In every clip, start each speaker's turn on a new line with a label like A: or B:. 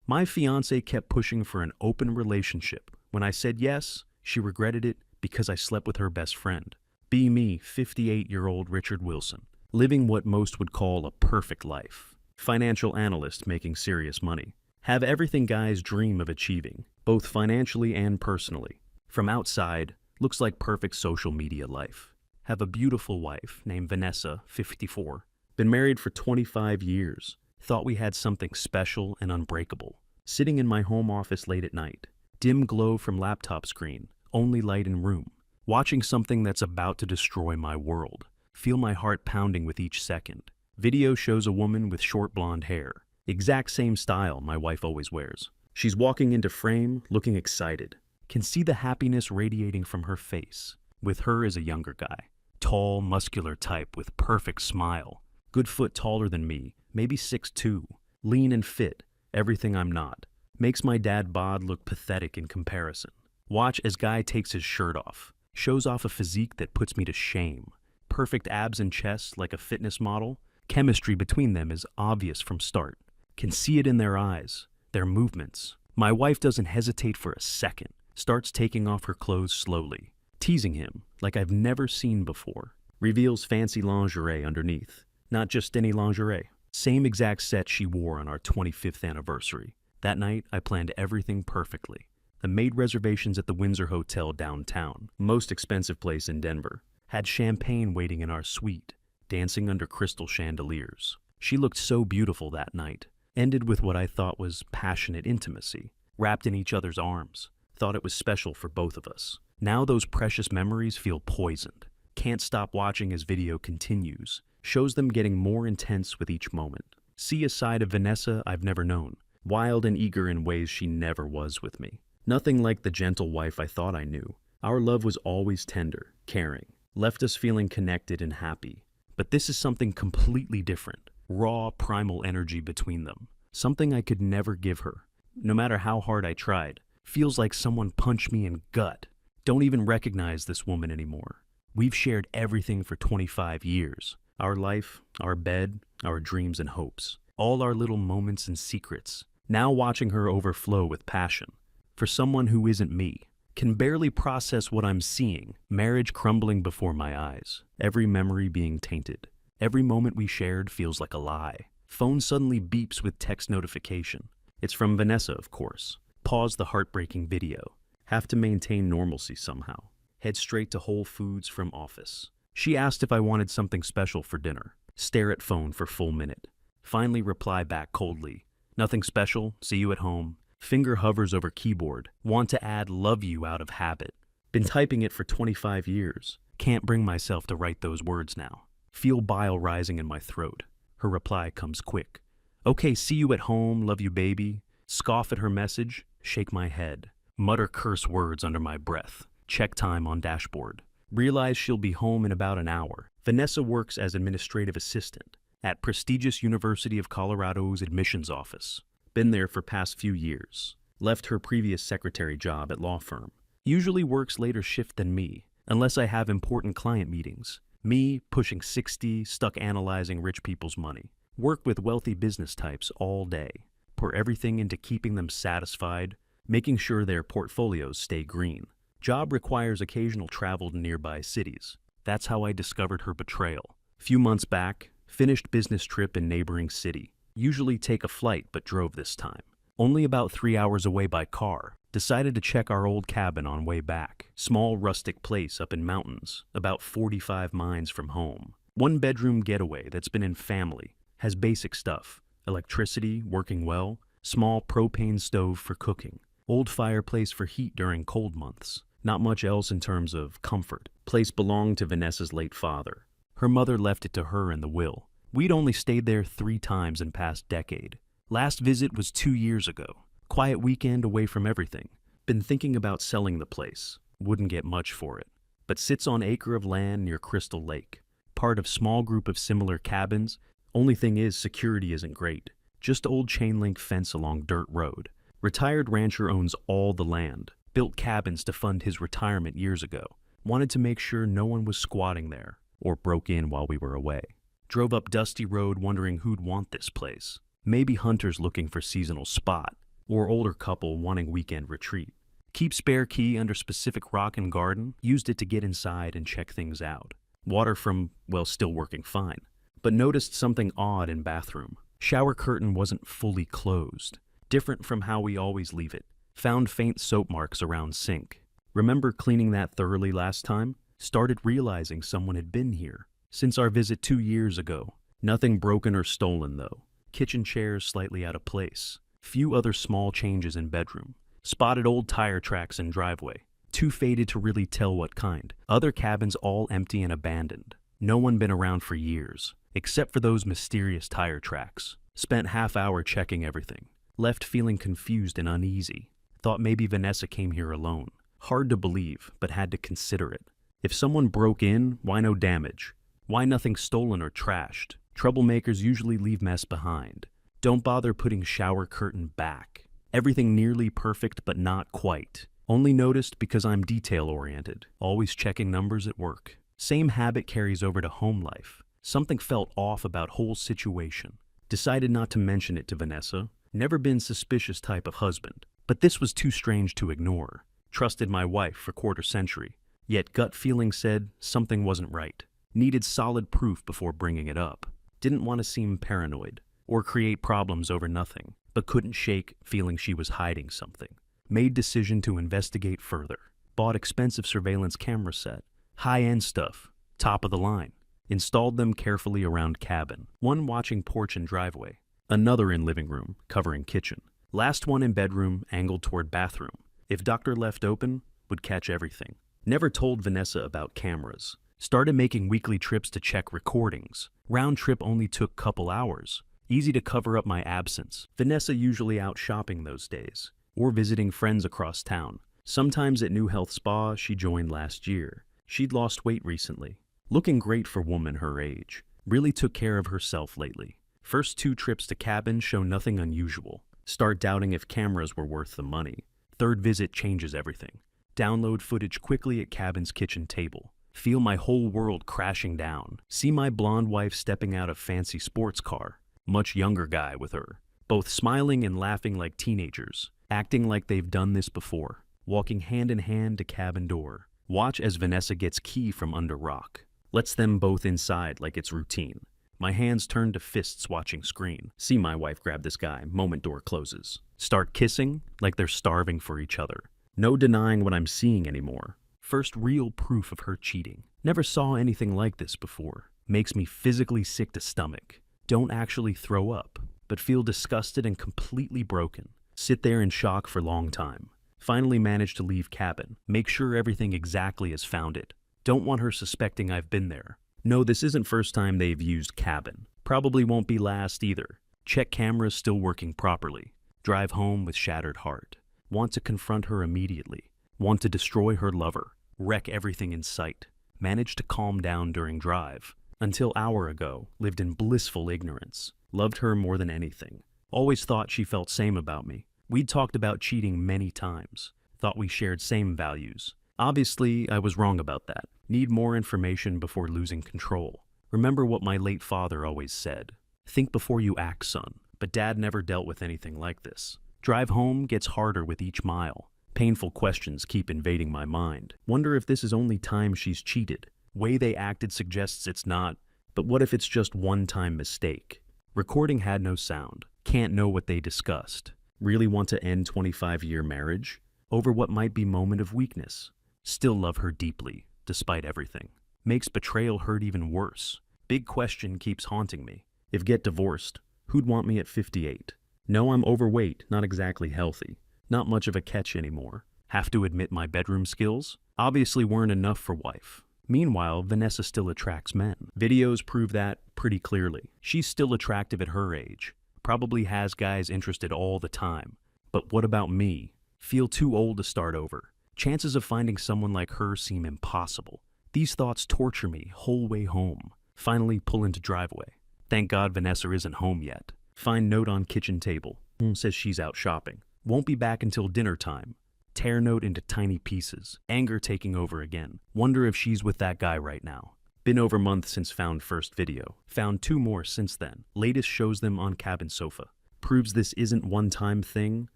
A: My fiance kept pushing for an open relationship. When I said yes, she regretted it because I slept with her best friend. Be me, 58-year-old Richard Wilson, living what most would call a perfect life. Financial analyst making serious money. Have everything guys dream of achieving, both financially and personally. From outside, looks like perfect social media life. Have a beautiful wife named Vanessa, 54. Been married for 25 years. Thought we had something special and unbreakable. Sitting in my home office late at night. Dim glow from laptop screen. Only light in room. Watching something that's about to destroy my world. Feel my heart pounding with each second. Video shows a woman with short blonde hair. Exact same style my wife always wears. She's walking into frame, looking excited. Can see the happiness radiating from her face. With her is a younger guy. Tall, muscular type with perfect smile. Good foot taller than me, maybe 6'2". Lean and fit, everything I'm not. Makes my dad bod look pathetic in comparison. Watch as guy takes his shirt off. Shows off a physique that puts me to shame. Perfect abs and chest like a fitness model. Chemistry between them is obvious from start. Can see it in their eyes, their movements. My wife doesn't hesitate for a second. Starts taking off her clothes slowly. Teasing him like I've never seen before. Reveals fancy lingerie underneath. Not just any lingerie. Same exact set she wore on our 25th anniversary. That night, I planned everything perfectly. I made reservations at the Windsor Hotel downtown, most expensive place in Denver. Had champagne waiting in our suite, dancing under crystal chandeliers. She looked so beautiful that night. Ended with what I thought was passionate intimacy, wrapped in each other's arms. Thought it was special for both of us. Now those precious memories feel poisoned. Can't stop watching as video continues. Shows them getting more intense with each moment. See a side of Vanessa I've never known. Wild and eager in ways she never was with me. Nothing like the gentle wife I thought I knew. Our love was always tender, caring. Left us feeling connected and happy. But this is something completely different. Raw, primal energy between them. Something I could never give her. No matter how hard I tried. Feels like someone punched me in gut. Don't even recognize this woman anymore. We've shared everything for 25 years. Our life, our bed, our dreams and hopes. All our little moments and secrets. Now watching her overflow with passion. For someone who isn't me. Can barely process what I'm seeing. Marriage crumbling before my eyes. Every memory being tainted. Every moment we shared feels like a lie. Phone suddenly beeps with text notification. It's from Vanessa, of course. Pause the heartbreaking video. Have to maintain normalcy somehow. Head straight to Whole Foods from office. She asked if I wanted something special for dinner. Stare at phone for full minute. Finally reply back coldly. Nothing special, see you at home. Finger hovers over keyboard. Want to add love you out of habit. Been typing it for 25 years. Can't bring myself to write those words now. Feel bile rising in my throat. Her reply comes quick. Okay, see you at home, love you baby. Scoff at her message, shake my head. Mutter curse words under my breath. Check time on dashboard. Realize she'll be home in about an hour. Vanessa works as administrative assistant at prestigious University of Colorado's admissions office. Been there for past few years. Left her previous secretary job at law firm. Usually works later shift than me, unless I have important client meetings. Me, pushing 60, stuck analyzing rich people's money. Work with wealthy business types all day. Pour everything into keeping them satisfied, making sure their portfolios stay green. Job requires occasional travel to nearby cities. That's how I discovered her betrayal. Few months back, finished business trip in neighboring city. Usually take a flight, but drove this time. Only about 3 hours away by car. Decided to check our old cabin on way back. Small rustic place up in mountains, about 45 miles from home. 1-bedroom getaway that's been in family. Has basic stuff. Electricity, working well. Small propane stove for cooking. Old fireplace for heat during cold months. Not much else in terms of comfort. Place belonged to Vanessa's late father. Her mother left it to her in the will. We'd only stayed there 3 times in past decade. Last visit was 2 years ago. Quiet weekend away from everything. Been thinking about selling the place. Wouldn't get much for it. But sits on acre of land near Crystal Lake. Part of small group of similar cabins. Only thing is security isn't great. Just old chain link fence along dirt road. Retired rancher owns all the land. Built cabins to fund his retirement years ago. Wanted to make sure no one was squatting there or broke in while we were away. Drove up dusty road wondering who'd want this place. Maybe hunters looking for seasonal spot. or older couple wanting weekend retreat. Keep spare key under specific rock and garden, used it to get inside and check things out. Water from, well, still working fine. But noticed something odd in bathroom. Shower curtain wasn't fully closed. Different from how we always leave it. Found faint soap marks around sink. Remember cleaning that thoroughly last time? Started realizing someone had been here. Since our visit 2 years ago. Nothing broken or stolen though. Kitchen chairs slightly out of place. Few other small changes in bedroom. Spotted old tire tracks in driveway. Too faded to really tell what kind. Other cabins all empty and abandoned. No one been around for years. Except for those mysterious tire tracks. Spent half hour checking everything. Left feeling confused and uneasy. Thought maybe Vanessa came here alone. Hard to believe, but had to consider it. If someone broke in, why no damage? Why nothing stolen or trashed? Troublemakers usually leave mess behind. Don't bother putting shower curtain back. Everything nearly perfect, but not quite. Only noticed because I'm detail-oriented, always checking numbers at work. Same habit carries over to home life. Something felt off about whole situation. Decided not to mention it to Vanessa. Never been suspicious type of husband. But this was too strange to ignore. Trusted my wife for quarter century. Yet gut feeling said something wasn't right. Needed solid proof before bringing it up. Didn't want to seem paranoid or create problems over nothing, but couldn't shake feeling she was hiding something. Made decision to investigate further. Bought expensive surveillance camera set. High-end stuff. Top of the line. Installed them carefully around cabin. One watching porch and driveway. Another in living room, covering kitchen. Last one in bedroom, angled toward bathroom. If doctor left open, would catch everything. Never told Vanessa about cameras. Started making weekly trips to check recordings. Round trip only took couple hours. Easy to cover up my absence. Vanessa usually out shopping those days. Or visiting friends across town. Sometimes at New Health Spa she joined last year. She'd lost weight recently. Looking great for woman her age. Really took care of herself lately. First 2 trips to cabin show nothing unusual. Start doubting if cameras were worth the money. Third visit changes everything. Download footage quickly at cabin's kitchen table. Feel my whole world crashing down. See my blonde wife stepping out of fancy sports car. Much younger guy with her. Both smiling and laughing like teenagers. Acting like they've done this before. Walking hand in hand to cabin door. Watch as Vanessa gets key from under rock. Lets them both inside like it's routine. My hands turn to fists watching screen. See my wife grab this guy, moment door closes. Start kissing like they're starving for each other. No denying what I'm seeing anymore. First real proof of her cheating. Never saw anything like this before. Makes me physically sick to stomach. Don't actually throw up, but feel disgusted and completely broken. Sit there in shock for long time. Finally manage to leave cabin. Make sure everything exactly as found it. Don't want her suspecting I've been there. No, this isn't first time they've used cabin. Probably won't be last either. Check cameras still working properly. Drive home with shattered heart. Want to confront her immediately. Want to destroy her lover. Wreck everything in sight. Managed to calm down during drive. Until hour ago, lived in blissful ignorance. Loved her more than anything. Always thought she felt same about me. We'd talked about cheating many times. Thought we shared same values. Obviously, I was wrong about that. Need more information before losing control. Remember what my late father always said. Think before you act, son. But Dad never dealt with anything like this. Drive home gets harder with each mile. Painful questions keep invading my mind. Wonder if this is only time she's cheated. Way they acted suggests it's not, but what if it's just one-time mistake? Recording had no sound. Can't know what they discussed. Really want to end 25-year marriage? Over what might be moment of weakness. Still love her deeply, despite everything. Makes betrayal hurt even worse. Big question keeps haunting me. If get divorced, who'd want me at 58? No, I'm overweight, not exactly healthy. Not much of a catch anymore. Have to admit my bedroom skills? Obviously weren't enough for wife. Meanwhile, Vanessa still attracts men. Videos prove that pretty clearly. She's still attractive at her age. Probably has guys interested all the time. But what about me? Feel too old to start over. Chances of finding someone like her seem impossible. These thoughts torture me whole way home. Finally pull into driveway. Thank God Vanessa isn't home yet. Find note on kitchen table. Says she's out shopping. Won't be back until dinner time. Tear note into tiny pieces. Anger taking over again. Wonder if she's with that guy right now. Been over a month since found first video. Found 2 more since then. Latest shows them on cabin sofa. Proves this isn't one-time thing.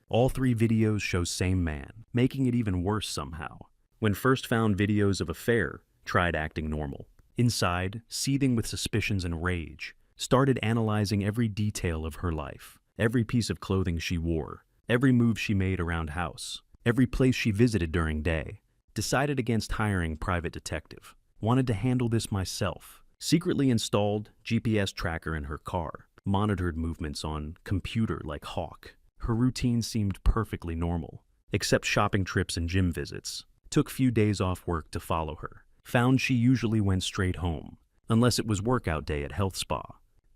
A: All 3 videos show same man, making it even worse somehow. When first found videos of affair, tried acting normal. Inside, seething with suspicions and rage, started analyzing every detail of her life, every piece of clothing she wore, every move she made around house, every place she visited during day. Decided against hiring private detective. Wanted to handle this myself. Secretly installed GPS tracker in her car. Monitored movements on computer like hawk. Her routine seemed perfectly normal, except shopping trips and gym visits. Took few days off work to follow her. Found she usually went straight home, unless it was workout day at health spa.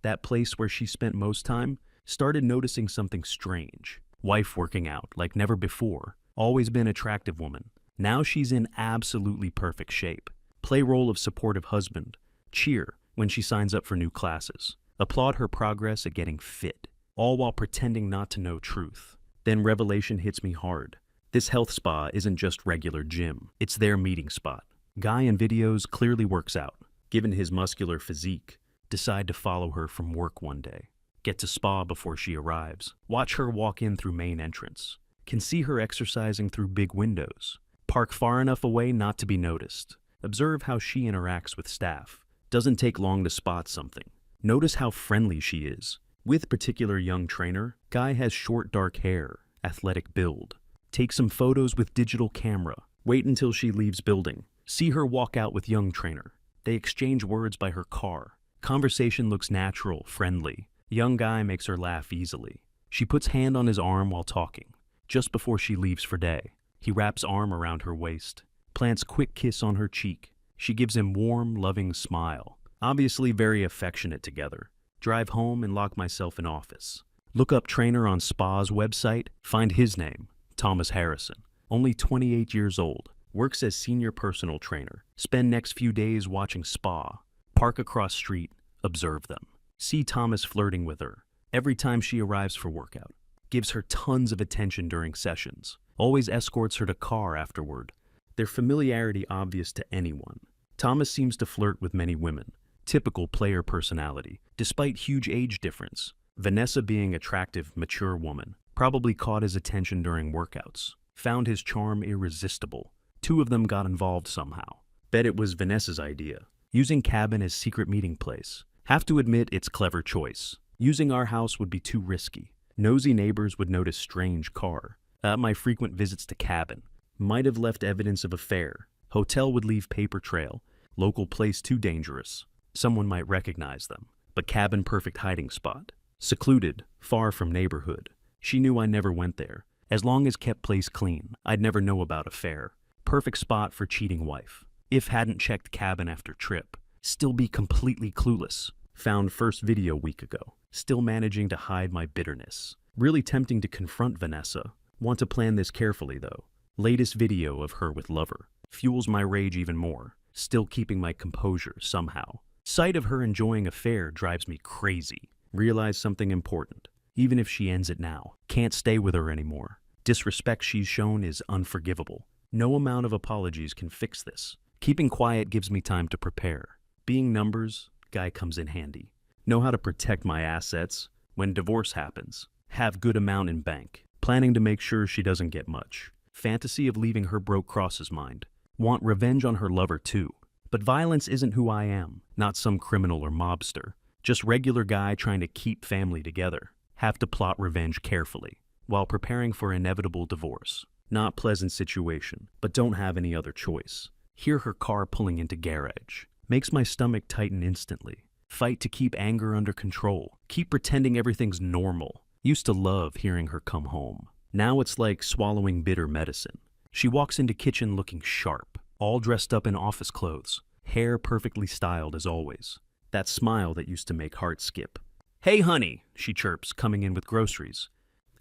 A: That place where she spent most time, started noticing something strange. Wife working out like never before. Always been attractive woman. Now she's in absolutely perfect shape. Play role of supportive husband. Cheer when she signs up for new classes. Applaud her progress at getting fit, all while pretending not to know truth. Then revelation hits me hard. This health spa isn't just regular gym. It's their meeting spot. Guy in videos clearly works out. Given his muscular physique, decide to follow her from work one day. Get to spa before she arrives. Watch her walk in through main entrance. Can see her exercising through big windows. Park far enough away not to be noticed. Observe how she interacts with staff. Doesn't take long to spot something. Notice how friendly she is. With particular young trainer, guy has short dark hair, athletic build. Take some photos with digital camera. Wait until she leaves building. See her walk out with young trainer. They exchange words by her car. Conversation looks natural, friendly. Young guy makes her laugh easily. She puts hand on his arm while talking, just before she leaves for day. He wraps arm around her waist, plants quick kiss on her cheek. She gives him warm, loving smile. Obviously very affectionate together. Drive home and lock myself in office. Look up trainer on spa's website, find his name, Thomas Harrison. Only 28 years old. Works as senior personal trainer. Spend next few days watching spa. Park across street, observe them. See Thomas flirting with her every time she arrives for workout. Gives her tons of attention during sessions. Always escorts her to car afterward. Their familiarity obvious to anyone. Thomas seems to flirt with many women. Typical player personality, despite huge age difference. Vanessa being attractive, mature woman. Probably caught his attention during workouts. Found his charm irresistible. 2 of them got involved somehow. Bet it was Vanessa's idea. Using cabin as secret meeting place. Have to admit it's clever choice. Using our house would be too risky. Nosy neighbors would notice strange car. My frequent visits to cabin. Might have left evidence of affair. Hotel would leave paper trail. Local place too dangerous. Someone might recognize them. But cabin perfect hiding spot. Secluded, far from neighborhood. She knew I never went there. As long as kept place clean, I'd never know about affair. Perfect spot for cheating wife. If hadn't checked cabin after trip. Still be completely clueless. Found first video week ago. Still managing to hide my bitterness. Really tempting to confront Vanessa. Want to plan this carefully though. Latest video of her with lover. Fuels my rage even more. Still keeping my composure somehow. Sight of her enjoying affair drives me crazy. Realize something important. Even if she ends it now. Can't stay with her anymore. Disrespect she's shown is unforgivable. No amount of apologies can fix this. Keeping quiet gives me time to prepare. Being numbers, guy comes in handy. Know how to protect my assets. When divorce happens. Have good amount in bank. Planning to make sure she doesn't get much. Fantasy of leaving her broke crosses mind. Want revenge on her lover too. But violence isn't who I am. Not some criminal or mobster. Just regular guy trying to keep family together. Have to plot revenge carefully. While preparing for inevitable divorce. Not pleasant situation, but don't have any other choice. Hear her car pulling into garage. Makes my stomach tighten instantly. Fight to keep anger under control. Keep pretending everything's normal. Used to love hearing her come home. Now it's like swallowing bitter medicine. She walks into kitchen looking sharp, all dressed up in office clothes. Hair perfectly styled as always. That smile that used to make hearts skip. "Hey honey," she chirps, coming in with groceries.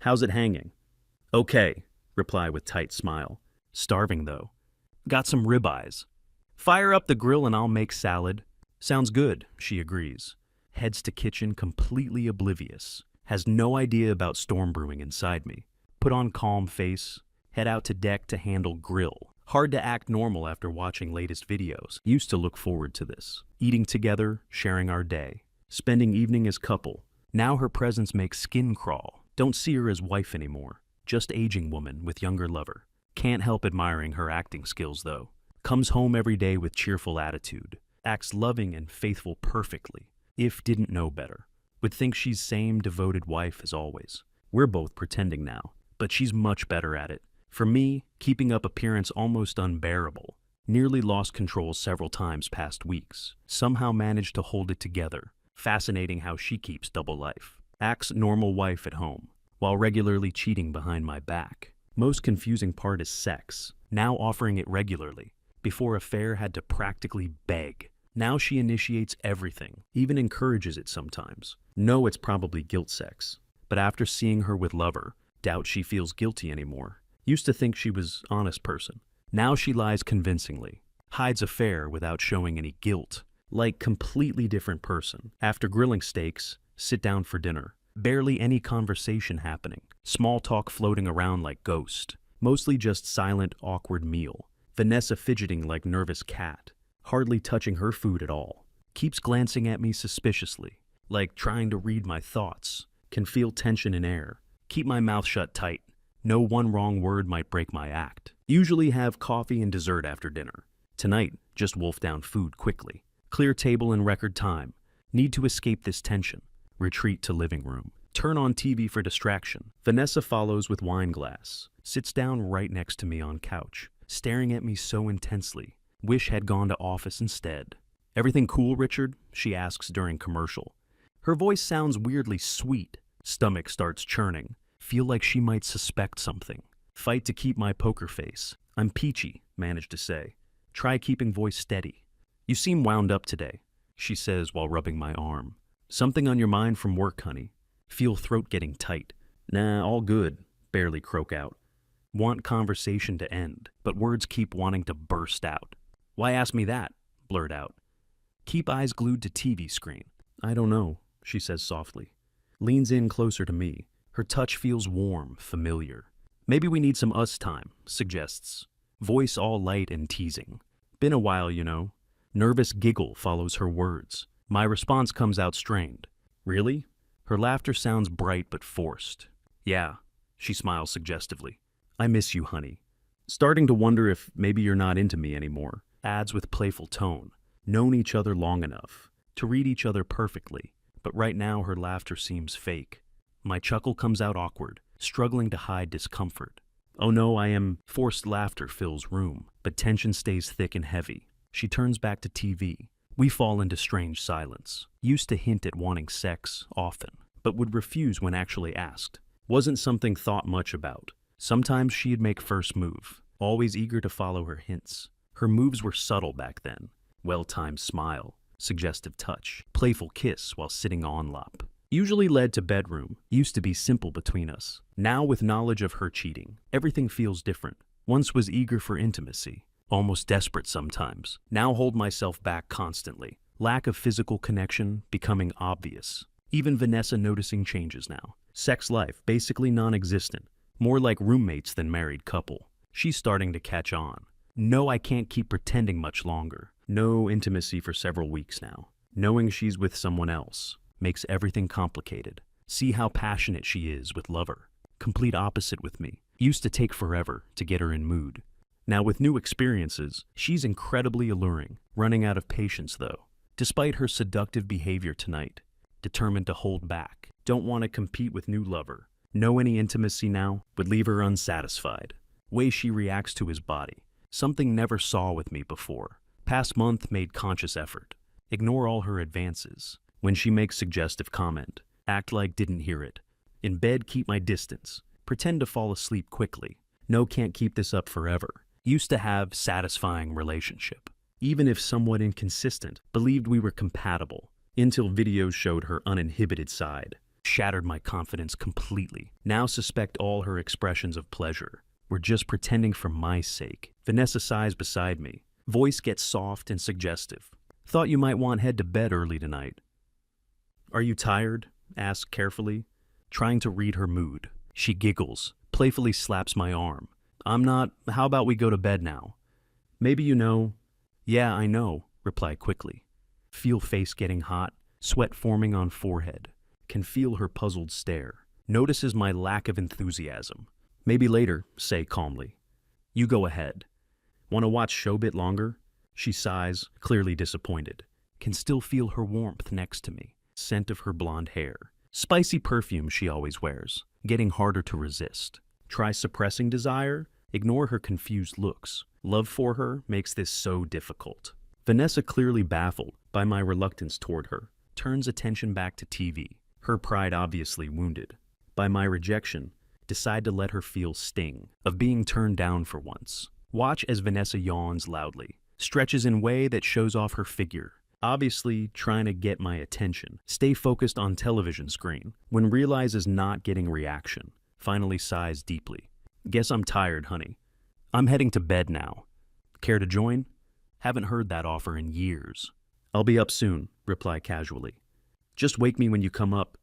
A: "How's it hanging?" "Okay," reply with tight smile. Starving though. "Got some ribeyes." "Fire up the grill and I'll make salad." "Sounds good," she agrees. Heads to kitchen completely oblivious. Has no idea about storm brewing inside me. Put on calm face. Head out to deck to handle grill. Hard to act normal after watching latest videos. Used to look forward to this. Eating together, sharing our day. Spending evening as couple. Now her presence makes skin crawl. Don't see her as wife anymore. Just aging woman with younger lover. Can't help admiring her acting skills, though. Comes home every day with cheerful attitude. Acts loving and faithful perfectly. If didn't know better. Would think she's same devoted wife as always. We're both pretending now, but she's much better at it. For me, keeping up appearance almost unbearable. Nearly lost control several times past weeks. Somehow managed to hold it together. Fascinating how she keeps double life. Acts normal wife at home, while regularly cheating behind my back. Most confusing part is sex. Now offering it regularly. Before affair had to practically beg. Now she initiates everything, even encourages it sometimes. Know it's probably guilt sex. But after seeing her with lover, doubt she feels guilty anymore. Used to think she was honest person. Now she lies convincingly. Hides affair without showing any guilt. Like completely different person. After grilling steaks, sit down for dinner. Barely any conversation happening. Small talk floating around like ghost. Mostly just silent, awkward meal. Vanessa fidgeting like nervous cat. Hardly touching her food at all. Keeps glancing at me suspiciously. Like trying to read my thoughts. Can feel tension in air. Keep my mouth shut tight. No one wrong word might break my act. Usually have coffee and dessert after dinner. Tonight, just wolf down food quickly. Clear table in record time. Need to escape this tension. Retreat to living room. Turn on TV for distraction. Vanessa follows with wine glass. Sits down right next to me on couch. Staring at me so intensely. Wish had gone to office instead. Everything cool, Richard? She asks during commercial. Her voice sounds weirdly sweet. Stomach starts churning. Feel like she might suspect something. Fight to keep my poker face. I'm peachy, managed to say. Try keeping voice steady. You seem wound up today, she says while rubbing my arm. Something on your mind from work, honey? Feel throat getting tight. Nah, all good, barely croak out. Want conversation to end, but words keep wanting to burst out. Why ask me that? Blurt out. Keep eyes glued to TV screen. I don't know, she says softly. Leans in closer to me. Her touch feels warm, familiar. Maybe we need some us time, suggests. Voice all light and teasing. Been a while, you know. Nervous giggle follows her words. My response comes out strained. Really? Her laughter sounds bright but forced. Yeah, she smiles suggestively. I miss you, honey. Starting to wonder if maybe you're not into me anymore. Adds with playful tone. Known each other long enough to read each other perfectly, but right now her laughter seems fake. My chuckle comes out awkward, struggling to hide discomfort. Oh no, I am. Forced laughter fills room, but tension stays thick and heavy. She turns back to TV. We fall into strange silence. Used to hint at wanting sex, often, but would refuse when actually asked. Wasn't something thought much about. Sometimes she'd make first move, always eager to follow her hints. Her moves were subtle back then. Well-timed smile, suggestive touch, playful kiss while sitting on lap. Usually led to bedroom, used to be simple between us. Now with knowledge of her cheating, everything feels different. Once was eager for intimacy, almost desperate sometimes. Now hold myself back constantly. Lack of physical connection becoming obvious. Even Vanessa noticing changes now. Sex life basically non-existent. More like roommates than married couple. She's starting to catch on. No, I can't keep pretending much longer. No intimacy for several weeks now. Knowing she's with someone else makes everything complicated. See how passionate she is with lover. Complete opposite with me. Used to take forever to get her in mood. Now with new experiences, she's incredibly alluring. Running out of patience though. Despite her seductive behavior tonight. Determined to hold back. Don't want to compete with new lover. Know any intimacy now would leave her unsatisfied. Way she reacts to his body. Something never saw with me before. Past month made conscious effort. Ignore all her advances. When she makes suggestive comment, act like didn't hear it. In bed, keep my distance. Pretend to fall asleep quickly. No, can't keep this up forever. Used to have satisfying relationship. Even if somewhat inconsistent, believed we were compatible. Until videos showed her uninhibited side. Shattered my confidence completely. Now suspect all her expressions of pleasure. We're just pretending for my sake. Vanessa sighs beside me. Voice gets soft and suggestive. Thought you might want head to bed early tonight. Are you tired? Asks carefully, trying to read her mood. She giggles, playfully slaps my arm. I'm not. How about we go to bed now? Maybe you know. Yeah, I know, reply quickly. Feel face getting hot, sweat forming on forehead. Can feel her puzzled stare. Notices my lack of enthusiasm. Maybe later, say calmly. You go ahead. Want to watch show bit longer? She sighs, clearly disappointed. Can still feel her warmth next to me, scent of her blonde hair. Spicy perfume she always wears, getting harder to resist. Try suppressing desire, ignore her confused looks. Love for her makes this so difficult. Vanessa, clearly baffled by my reluctance toward her, turns attention back to TV, her pride obviously wounded. By my rejection, decide to let her feel sting of being turned down for once. Watch as Vanessa yawns loudly, stretches in way that shows off her figure, obviously trying to get my attention. Stay focused on television screen, when realizes not getting reaction. Finally sighs deeply. Guess I'm tired, honey. I'm heading to bed now. Care to join? Haven't heard that offer in years. I'll be up soon, reply casually. Just wake me when you come up.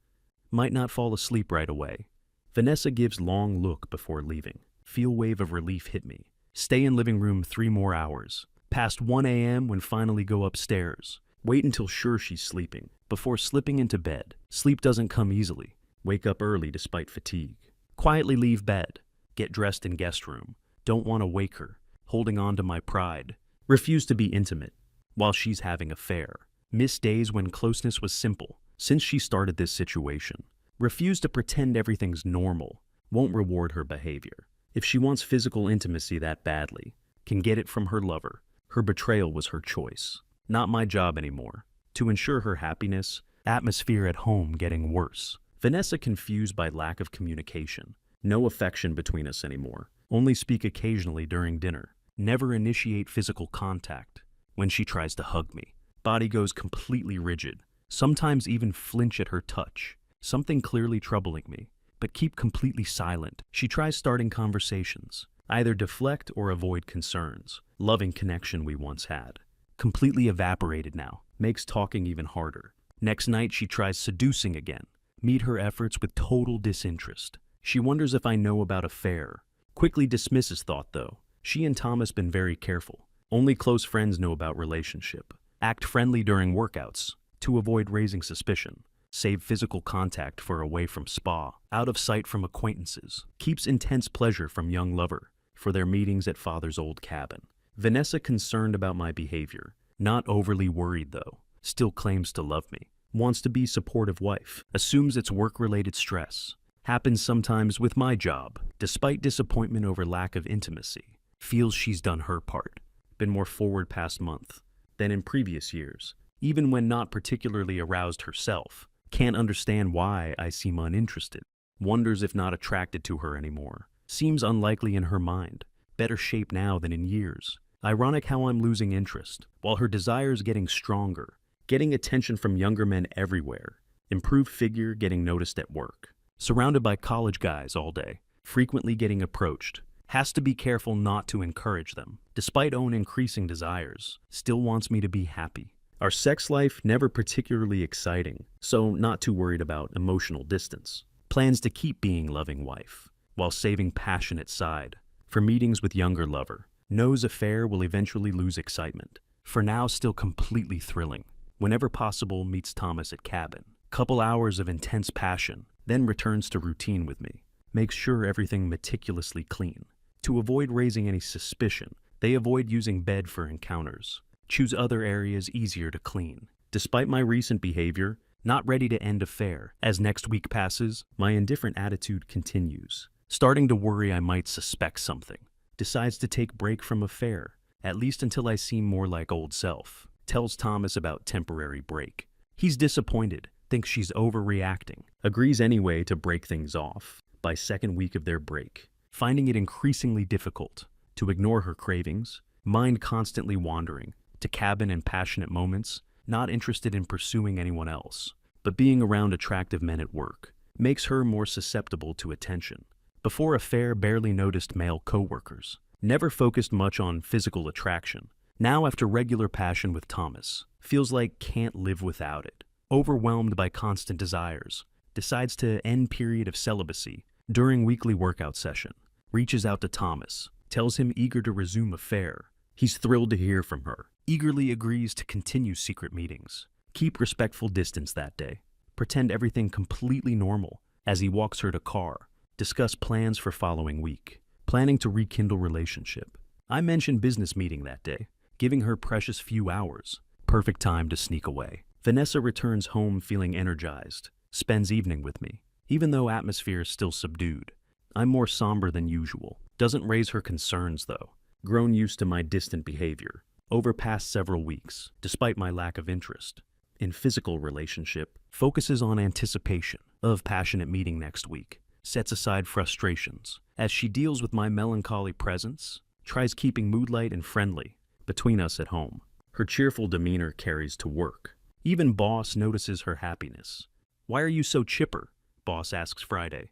A: Might not fall asleep right away. Vanessa gives long look before leaving. Feel wave of relief hit me. Stay in living room 3 more hours. Past 1 a.m. when finally go upstairs. Wait until sure she's sleeping, before slipping into bed. Sleep doesn't come easily. Wake up early despite fatigue. Quietly leave bed. Get dressed in guest room. Don't want to wake her. Holding on to my pride. Refuse to be intimate while she's having affair. Miss days when closeness was simple, since she started this situation. Refuse to pretend everything's normal. Won't reward her behavior. If she wants physical intimacy that badly, can get it from her lover. Her betrayal was her choice. Not my job anymore. To ensure her happiness, atmosphere at home getting worse. Vanessa confused by lack of communication. No affection between us anymore. Only speak occasionally during dinner. Never initiate physical contact. When she tries to hug me, body goes completely rigid. Sometimes even flinch at her touch. Something clearly troubling me, but keep completely silent. She tries starting conversations. Either deflect or avoid concerns. Loving connection we once had. Completely evaporated now. Makes talking even harder. Next night she tries seducing again. Meet her efforts with total disinterest. She wonders if I know about affair. Quickly dismisses thought though. She and Thomas been very careful. Only close friends know about relationship. Act friendly during workouts to avoid raising suspicion. Save physical contact for away from spa. Out of sight from acquaintances. Keeps intense pleasure from young lover for their meetings at father's old cabin. Vanessa concerned about my behavior. Not overly worried though. Still claims to love me. Wants to be supportive wife. Assumes it's work-related stress. Happens sometimes with my job. Despite disappointment over lack of intimacy. Feels she's done her part. Been more forward past month than in previous years. Even when not particularly aroused herself. Can't understand why I seem uninterested. Wonders if not attracted to her anymore. Seems unlikely in her mind. Better shape now than in years. Ironic how I'm losing interest, while her desire's getting stronger. Getting attention from younger men everywhere. Improved figure getting noticed at work. Surrounded by college guys all day. Frequently getting approached. Has to be careful not to encourage them. Despite own increasing desires, still wants me to be happy. Our sex life never particularly exciting, so not too worried about emotional distance. Plans to keep being loving wife, while saving passionate side. For meetings with younger lover. Knows affair will eventually lose excitement. For now still completely thrilling. Whenever possible meets Thomas at cabin. Couple hours of intense passion, then returns to routine with me. Makes sure everything meticulously clean. To avoid raising any suspicion, they avoid using bed for encounters. Choose other areas easier to clean. Despite my recent behavior, not ready to end affair. As next week passes, my indifferent attitude continues. Starting to worry I might suspect something. Decides to take break from affair, at least until I seem more like old self. Tells Thomas about temporary break. He's disappointed, thinks she's overreacting. Agrees anyway to break things off by second week of their break. Finding it increasingly difficult to ignore her cravings, mind constantly wandering, to cabin and passionate moments, not interested in pursuing anyone else, but being around attractive men at work, makes her more susceptible to attention. Before affair, barely noticed male co-workers, never focused much on physical attraction. Now after regular passion with Thomas, feels like can't live without it. Overwhelmed by constant desires, decides to end period of celibacy during weekly workout session. Reaches out to Thomas, tells him eager to resume affair. He's thrilled to hear from her. Eagerly agrees to continue secret meetings. Keep respectful distance that day. Pretend everything completely normal as he walks her to car. Discuss plans for following week. Planning to rekindle relationship. I mentioned business meeting that day, giving her precious few hours. Perfect time to sneak away. Vanessa returns home feeling energized, spends evening with me. Even though atmosphere is still subdued, I'm more somber than usual. Doesn't raise her concerns though. Grown used to my distant behavior. Over past several weeks, despite my lack of interest. In physical relationship, focuses on anticipation of passionate meeting next week. Sets aside frustrations. As she deals with my melancholy presence, tries keeping mood light and friendly between us at home. Her cheerful demeanor carries to work. Even boss notices her happiness. Why are you so chipper? Boss asks Friday.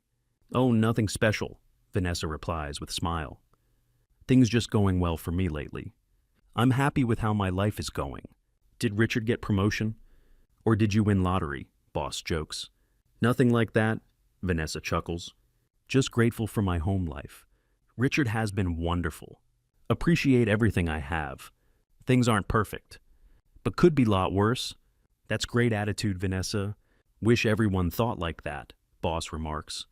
A: Oh, nothing special, Vanessa replies with smile. Things just going well for me lately. I'm happy with how my life is going. Did Richard get promotion? Or did you win lottery? Boss jokes. Nothing like that, Vanessa chuckles. Just grateful for my home life. Richard has been wonderful. Appreciate everything I have. Things aren't perfect, but could be a lot worse. That's great attitude, Vanessa. Wish everyone thought like that, boss remarks.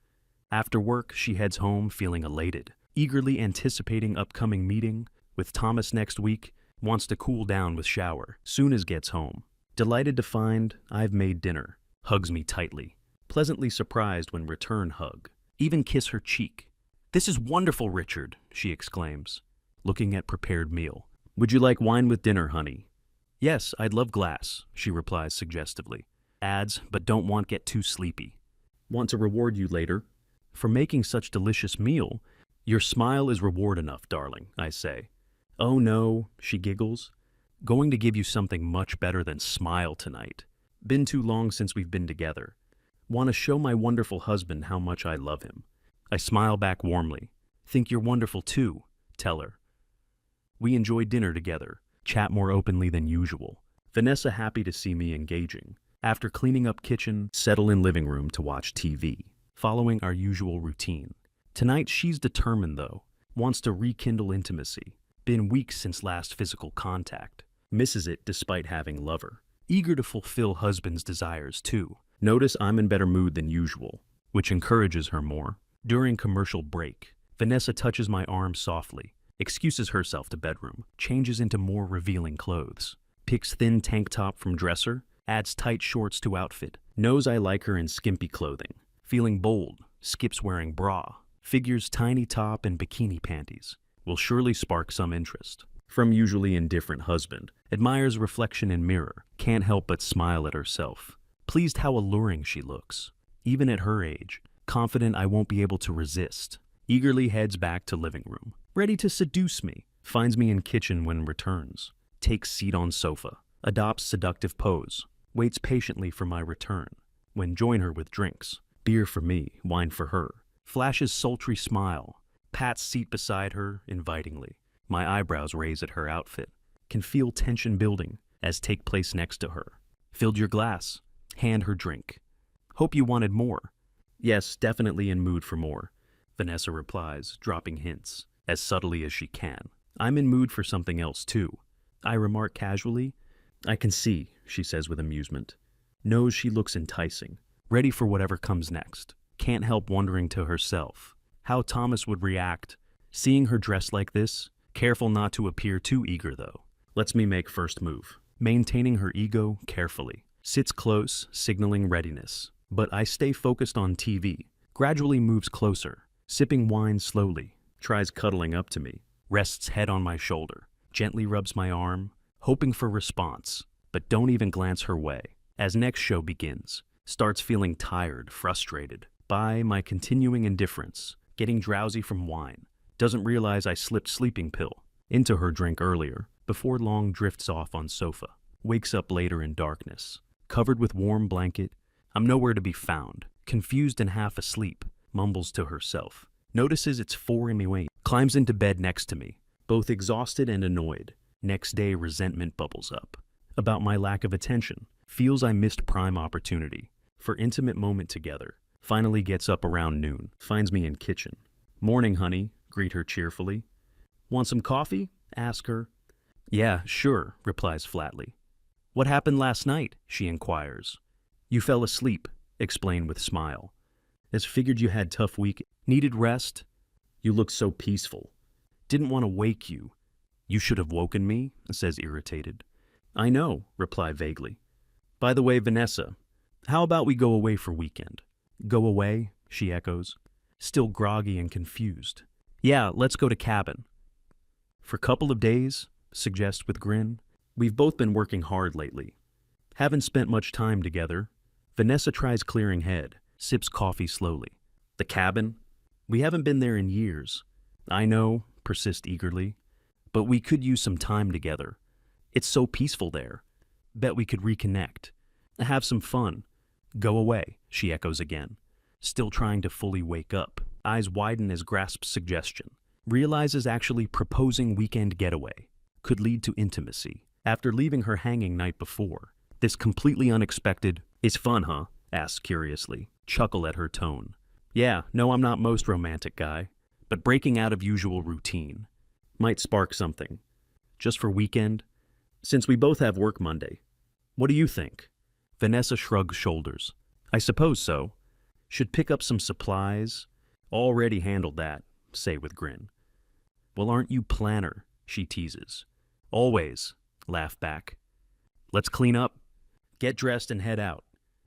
A: After work, she heads home feeling elated, eagerly anticipating upcoming meeting with Thomas next week, wants to cool down with shower, soon as gets home. Delighted to find I've made dinner, hugs me tightly, pleasantly surprised when return hug, even kiss her cheek. This is wonderful, Richard, she exclaims, looking at prepared meal. Would you like wine with dinner, honey? Yes, I'd love glass, she replies suggestively. Adds, but don't want get too sleepy. Want to reward you later for making such delicious meal. Your smile is reward enough, darling, I say. Oh no, she giggles. Going to give you something much better than smile tonight. Been too long since we've been together. Want to show my wonderful husband how much I love him. I smile back warmly. Think you're wonderful too, tell her. We enjoy dinner together, chat more openly than usual. Vanessa happy to see me engaging. After cleaning up kitchen, settle in living room to watch TV, following our usual routine. Tonight she's determined though, wants to rekindle intimacy. Been weeks since last physical contact. Misses it despite having lover. Eager to fulfill husband's desires too. Notice I'm in better mood than usual, which encourages her more. During commercial break, Vanessa touches my arm softly, excuses herself to bedroom, changes into more revealing clothes. Picks thin tank top from dresser, adds tight shorts to outfit. Knows I like her in skimpy clothing. Feeling bold, skips wearing bra. Figures tiny top and bikini panties. Will surely spark some interest. From usually indifferent husband. Admires reflection in mirror. Can't help but smile at herself. Pleased how alluring she looks. Even at her age. Confident I won't be able to resist. Eagerly heads back to living room. Ready to seduce me. Finds me in kitchen when returns. Takes seat on sofa. Adopts seductive pose. Waits patiently for my return. When join her with drinks. Beer for me, wine for her. Flashes sultry smile. Pats seat beside her, invitingly. My eyebrows raise at her outfit. Can feel tension building as take place next to her. Filled your glass. Hand her drink. Hope you wanted more. Yes, definitely in mood for more. Vanessa replies, dropping hints, as subtly as she can. I'm in mood for something else too. I remark casually. I can see, she says with amusement. Knows she looks enticing. Ready for whatever comes next. Can't help wondering to herself how Thomas would react, seeing her dressed like this, careful not to appear too eager though. Lets me make first move, maintaining her ego carefully. Sits close, signaling readiness, but I stay focused on TV, gradually moves closer, sipping wine slowly, tries cuddling up to me, rests head on my shoulder, gently rubs my arm, hoping for response, but don't even glance her way. As next show begins, starts feeling tired, frustrated by my continuing indifference, getting drowsy from wine, doesn't realize I slipped sleeping pill into her drink earlier, before long drifts off on sofa, wakes up later in darkness, covered with warm blanket. I'm nowhere to be found, confused and half asleep, mumbles to herself, notices it's 4 a.m, climbs into bed next to me, both exhausted and annoyed. Next day resentment bubbles up, about my lack of attention, feels I missed prime opportunity for intimate moment together. Finally gets up around noon, finds me in kitchen. Morning, honey, greet her cheerfully. Want some coffee? Ask her. Yeah, sure, replies flatly. What happened last night? She inquires. You fell asleep, explain with smile. As figured you had tough week. Needed rest? You look so peaceful. Didn't want to wake you. You should have woken me, says irritated. I know, reply vaguely. By the way, Vanessa, how about we go away for weekend? Go away, she echoes, still groggy and confused. Yeah, let's go to cabin. For couple of days, suggest with grin. We've both been working hard lately. Haven't spent much time together. Vanessa tries clearing head, sips coffee slowly. The cabin? We haven't been there in years. I know, persist eagerly, but we could use some time together. It's so peaceful there. Bet we could reconnect. Have some fun. Go away, she echoes again, still trying to fully wake up. Eyes widen as grasps suggestion. Realizes actually proposing weekend getaway could lead to intimacy. After leaving her hanging night before, this completely unexpected, is fun, huh? Asks curiously, chuckle at her tone. Yeah, no, I'm not most romantic guy, but breaking out of usual routine might spark something. Just for weekend? Since we both have work Monday. What do you think? Vanessa shrugs shoulders. I suppose so. Should pick up some supplies. Already handled that, say with grin. Well, aren't you planner? She teases. Always, laugh back. Let's clean up, get dressed and head out.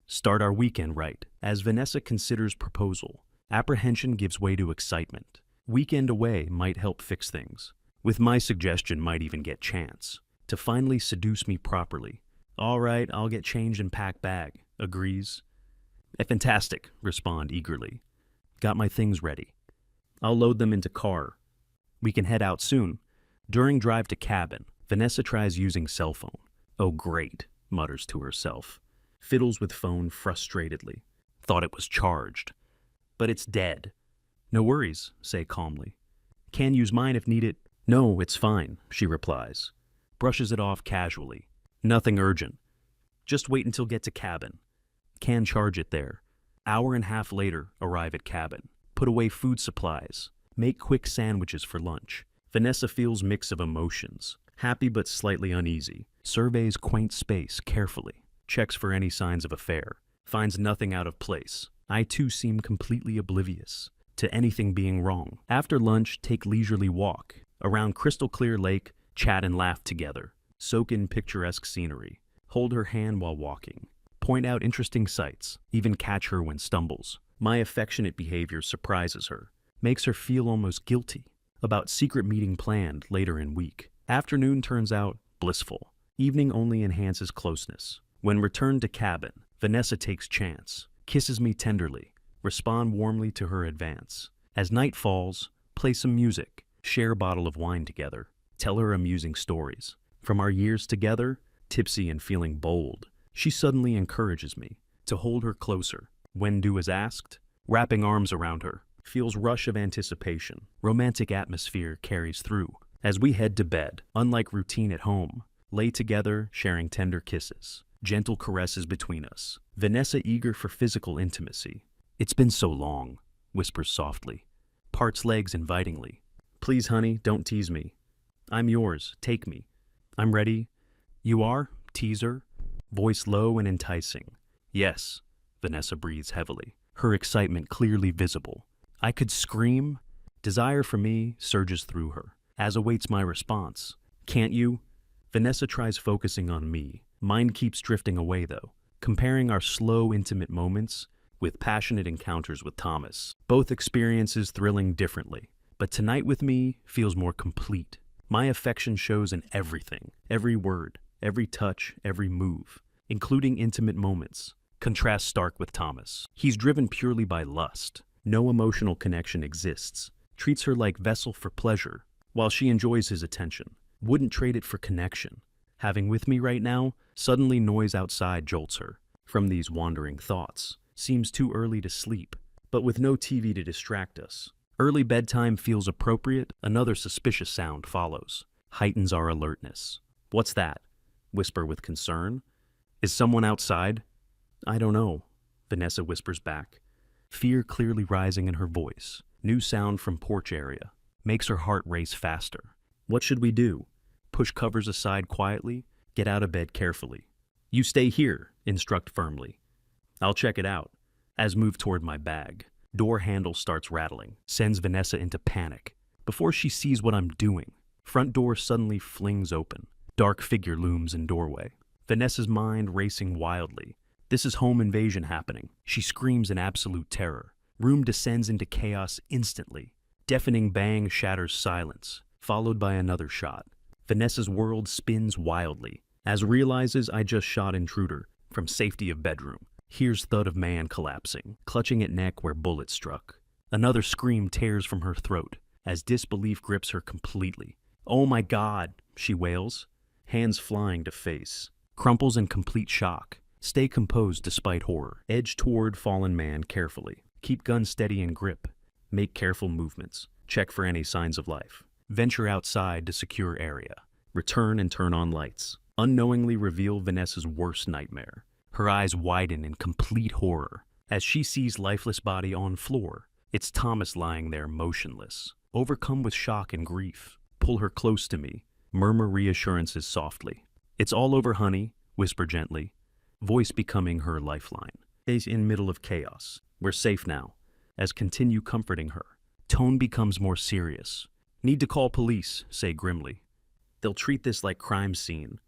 A: Start our weekend right. As Vanessa considers proposal, apprehension gives way to excitement. Weekend away might help fix things. With my suggestion might even get chance to finally seduce me properly. All right, I'll get changed and pack bag, agrees. Fantastic, respond eagerly. Got my things ready. I'll load them into car. We can head out soon. During drive to cabin, Vanessa tries using cell phone. Oh great, mutters to herself. Fiddles with phone frustratedly. Thought it was charged. But it's dead. No worries, say calmly. Can use mine if needed. No, it's fine, she replies. Brushes it off casually. Nothing urgent. Just wait until get to cabin. Can charge it there. Hour and a half later, arrive at cabin. Put away food supplies. Make quick sandwiches for lunch. Vanessa feels mix of emotions. Happy but slightly uneasy. Surveys quaint space carefully. Checks for any signs of affair. Finds nothing out of place. I too seem completely oblivious to anything being wrong. After lunch, take leisurely walk. Around crystal clear lake, chat and laugh together. Soak in picturesque scenery. Hold her hand while walking. Point out interesting sights. Even catch her when stumbles. My affectionate behavior surprises her. Makes her feel almost guilty about secret meeting planned later in week. Afternoon turns out blissful. Evening only enhances closeness. When returned to cabin, Vanessa takes chance. Kisses me tenderly. Respond warmly to her advance. As night falls, play some music. Share a bottle of wine together. Tell her amusing stories. From our years together, tipsy and feeling bold, she suddenly encourages me to hold her closer. When due is asked, wrapping arms around her. Feels rush of anticipation. Romantic atmosphere carries through. As we head to bed, unlike routine at home, lay together, sharing tender kisses. Gentle caresses between us. Vanessa eager for physical intimacy. It's been so long, whispers softly. Parts legs invitingly. Please, honey, don't tease me. I'm yours, take me. I'm ready. You are? Teaser. Voice low and enticing. Yes, Vanessa breathes heavily, her excitement clearly visible. I could scream. Desire for me surges through her, as awaits my response. Can't you? Vanessa tries focusing on me. Mind keeps drifting away, though, comparing our slow, intimate moments with passionate encounters with Thomas. Both experiences thrilling differently, but tonight with me feels more complete. My affection shows in everything, every word, every touch, every move, including intimate moments. Contrast stark with Thomas. He's driven purely by lust. No emotional connection exists. Treats her like vessel for pleasure, while she enjoys his attention. Wouldn't trade it for connection. Having with me right now, suddenly noise outside jolts her from these wandering thoughts. Seems too early to sleep, but with no TV to distract us. Early bedtime feels appropriate. Another suspicious sound follows. Heightens our alertness. What's that? Whisper with concern. Is someone outside? I don't know, Vanessa whispers back. Fear clearly rising in her voice. New sound from porch area. Makes her heart race faster. What should we do? Push covers aside quietly. Get out of bed carefully. You stay here, instruct firmly. I'll check it out. As move toward my bag. Door handle starts rattling, sends Vanessa into panic. Before she sees what I'm doing, front door suddenly flings open. Dark figure looms in doorway. Vanessa's mind racing wildly. This is home invasion happening. She screams in absolute terror. Room descends into chaos instantly. Deafening bang shatters silence, followed by another shot. Vanessa's world spins wildly. As realizes I just shot intruder from safety of bedroom. Hears thud of man collapsing, clutching at neck where bullet struck. Another scream tears from her throat as disbelief grips her completely. "Oh my God," she wails, hands flying to face. Crumples in complete shock. Stay composed despite horror. Edge toward fallen man carefully. Keep gun steady in grip. Make careful movements. Check for any signs of life. Venture outside to secure area. Return and turn on lights. Unknowingly reveal Vanessa's worst nightmare. Her eyes widen in complete horror as she sees lifeless body on floor. It's Thomas lying there motionless. Overcome with shock and grief. Pull her close to me. Murmur reassurances softly. "It's all over, honey," whisper gently. Voice becoming her lifeline. Is in middle of chaos. "We're safe now." As continue comforting her. Tone becomes more serious. "Need to call police," say grimly. "They'll treat this like crime scene.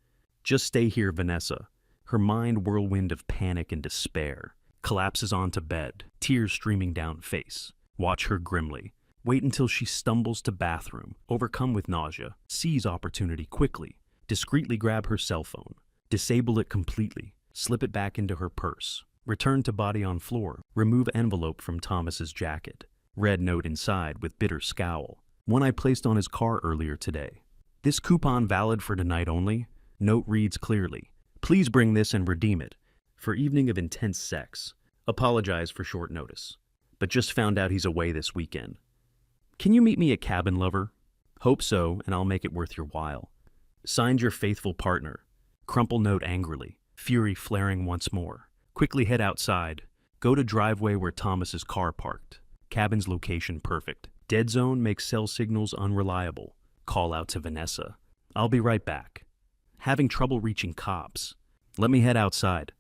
A: Just stay here, Vanessa." Her mind whirlwind of panic and despair. Collapses onto bed, tears streaming down face. Watch her grimly. Wait until she stumbles to bathroom, overcome with nausea. Seize opportunity quickly. Discreetly grab her cell phone. Disable it completely. Slip it back into her purse. Return to body on floor. Remove envelope from Thomas's jacket. Red note inside with bitter scowl. One I placed on his car earlier today. "This coupon valid for tonight only." Note reads clearly. "Please bring this and redeem it for evening of intense sex. Apologize for short notice, but just found out he's away this weekend. Can you meet me at Cabin Lover? Hope so, and I'll make it worth your while. Signed, your faithful partner." Crumple note angrily, fury flaring once more. Quickly head outside. Go to driveway where Thomas's car parked. Cabin's location perfect. Dead zone makes cell signals unreliable. Call out to Vanessa. "I'll be right back. Having trouble reaching cops. Let me head outside.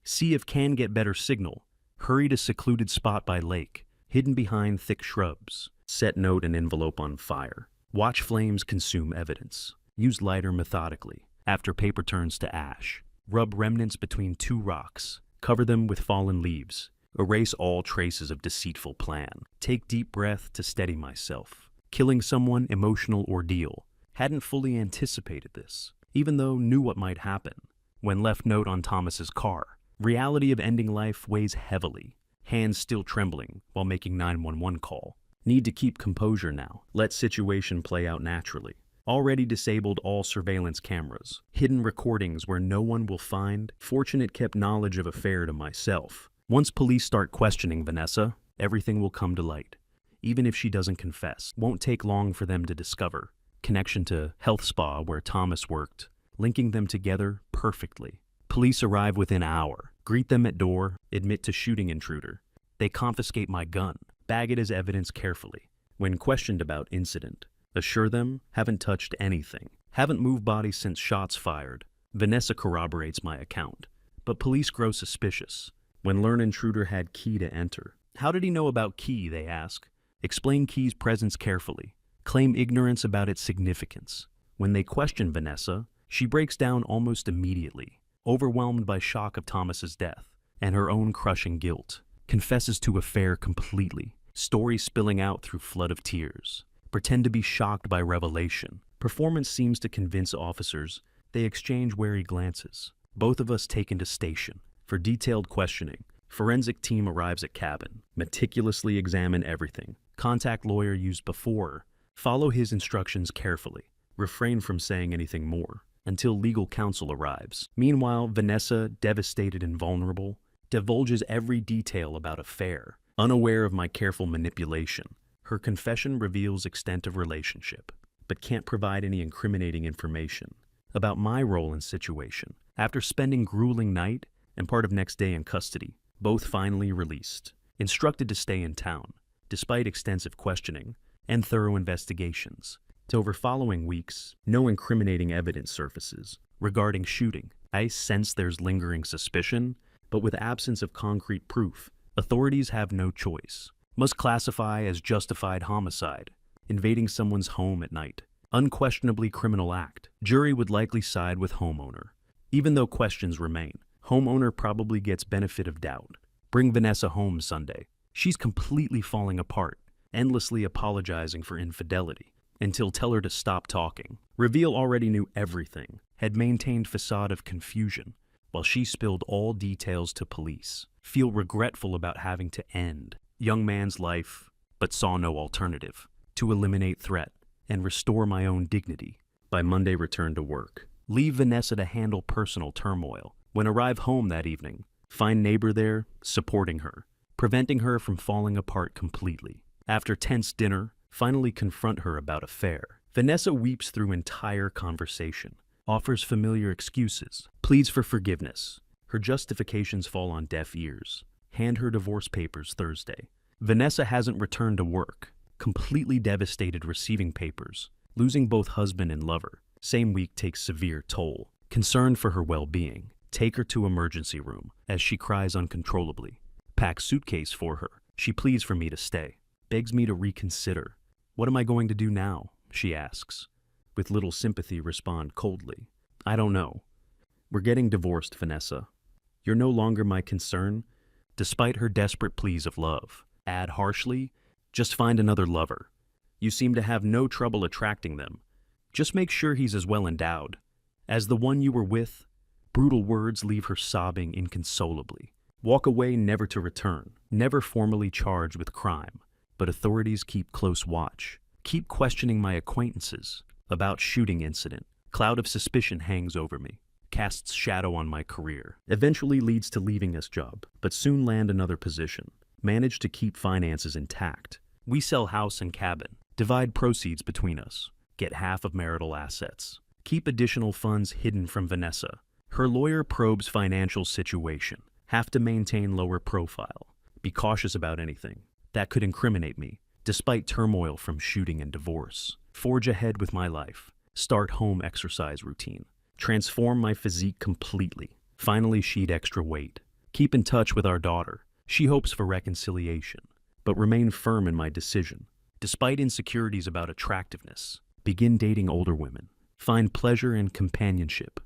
A: See if can get better signal. Hurry to secluded spot by lake, hidden behind thick shrubs. Set note and envelope on fire. Watch flames consume evidence. Use lighter methodically. After paper turns to ash. Rub remnants between two rocks. Cover them with fallen leaves. Erase all traces of deceitful plan. Take deep breath to steady myself. Killing someone, emotional ordeal. Hadn't fully anticipated this, even though knew what might happen. When left note on Thomas's car. Reality of ending life weighs heavily. Hands still trembling while making 911 call. Need to keep composure now. Let situation play out naturally. Already disabled all surveillance cameras. Hidden recordings where no one will find. Fortunate kept knowledge of affair to myself. Once police start questioning Vanessa, everything will come to light. Even if she doesn't confess. Won't take long for them to discover. Connection to health spa where Thomas worked. Linking them together perfectly. Police arrive within an hour. Greet them at door. Admit to shooting intruder. They confiscate my gun. Bag it as evidence carefully. When questioned about incident, assure them haven't touched anything. Haven't moved body since shots fired. Vanessa corroborates my account. But police grow suspicious. When learn intruder had key to enter. How did he know about key, they ask. Explain key's presence carefully. Claim ignorance about its significance. When they question Vanessa, she breaks down almost immediately. Overwhelmed by shock of Thomas's death and her own crushing guilt. Confesses to affair completely. Story spilling out through flood of tears. Pretend to be shocked by revelation. Performance seems to convince officers. They exchange wary glances. Both of us taken to station. For detailed questioning, forensic team arrives at cabin. Meticulously examine everything. Contact lawyer used before. Follow his instructions carefully. Refrain from saying anything more until legal counsel arrives. Meanwhile, Vanessa, devastated and vulnerable, divulges every detail about affair, unaware of my careful manipulation. Her confession reveals extent of relationship, but can't provide any incriminating information about my role in situation. After spending grueling night and part of next day in custody, both finally released, instructed to stay in town, despite extensive questioning and thorough investigations. Over following weeks, no incriminating evidence surfaces regarding shooting. I sense there's lingering suspicion, but with absence of concrete proof, authorities have no choice. Must classify as justified homicide, invading someone's home at night. Unquestionably criminal act. Jury would likely side with homeowner. Even though questions remain, homeowner probably gets benefit of doubt. Bring Vanessa home Sunday. She's completely falling apart, endlessly apologizing for infidelity, until tell her to stop talking. Reveal already knew everything, had maintained facade of confusion, while she spilled all details to police. Feel regretful about having to end young man's life, but saw no alternative. To eliminate threat and restore my own dignity. By Monday, return to work. Leave Vanessa to handle personal turmoil. When arrive home that evening, find neighbor there, supporting her, preventing her from falling apart completely. After tense dinner, finally confront her about affair. Vanessa weeps through entire conversation, offers familiar excuses, pleads for forgiveness. Her justifications fall on deaf ears. Hand her divorce papers Thursday. Vanessa hasn't returned to work, completely devastated receiving papers, losing both husband and lover. Same week takes severe toll. Concerned for her well-being, take her to emergency room as she cries uncontrollably. Pack suitcase for her. She pleads for me to stay. Begs me to reconsider. What am I going to do now? She asks. With little sympathy, respond coldly. I don't know. We're getting divorced, Vanessa. You're no longer my concern, despite her desperate pleas of love. Add harshly, just find another lover. You seem to have no trouble attracting them. Just make sure he's as well endowed as the one you were with. Brutal words leave her sobbing inconsolably. Walk away never to return. Never formally charged with crime, but authorities keep close watch. Keep questioning my acquaintances about shooting incident. Cloud of suspicion hangs over me. Casts shadow on my career. Eventually leads to leaving this job, but soon land another position. Manage to keep finances intact. We sell house and cabin. Divide proceeds between us. Get half of marital assets. Keep additional funds hidden from Vanessa. Her lawyer probes financial situation. Have to maintain lower profile. Be cautious about anything that could incriminate me, despite turmoil from shooting and divorce. Forge ahead with my life. Start home exercise routine. Transform my physique completely. Finally shed extra weight. Keep in touch with our daughter. She hopes for reconciliation, but remain firm in my decision. Despite insecurities about attractiveness, begin dating older women. Find pleasure and companionship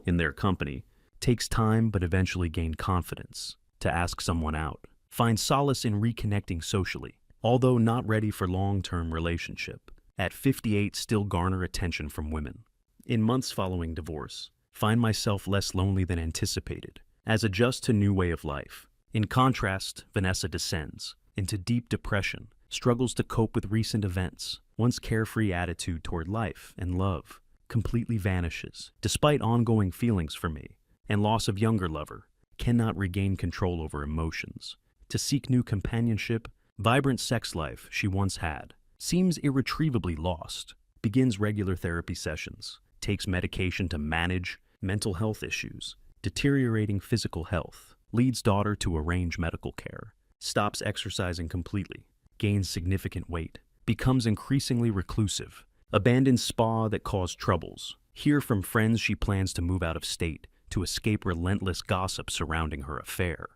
A: in their company. Takes time, but eventually gain confidence to ask someone out. Find solace in reconnecting socially, although not ready for long-term relationship. At 58, still garner attention from women. In months following divorce, find myself less lonely than anticipated, as adjust to new way of life. In contrast, Vanessa descends into deep depression, struggles to cope with recent events. Once carefree attitude toward life and love completely vanishes, despite ongoing feelings for me and loss of younger lover. Cannot regain control over emotions. To seek new companionship, vibrant sex life she once had seems irretrievably lost. Begins regular therapy sessions. Takes medication to manage mental health issues. Deteriorating physical health. Leads daughter to arrange medical care. Stops exercising completely. Gains significant weight. Becomes increasingly reclusive. Abandons spa that caused troubles. Hear from friends she plans to move out of state to escape relentless gossip surrounding her affair.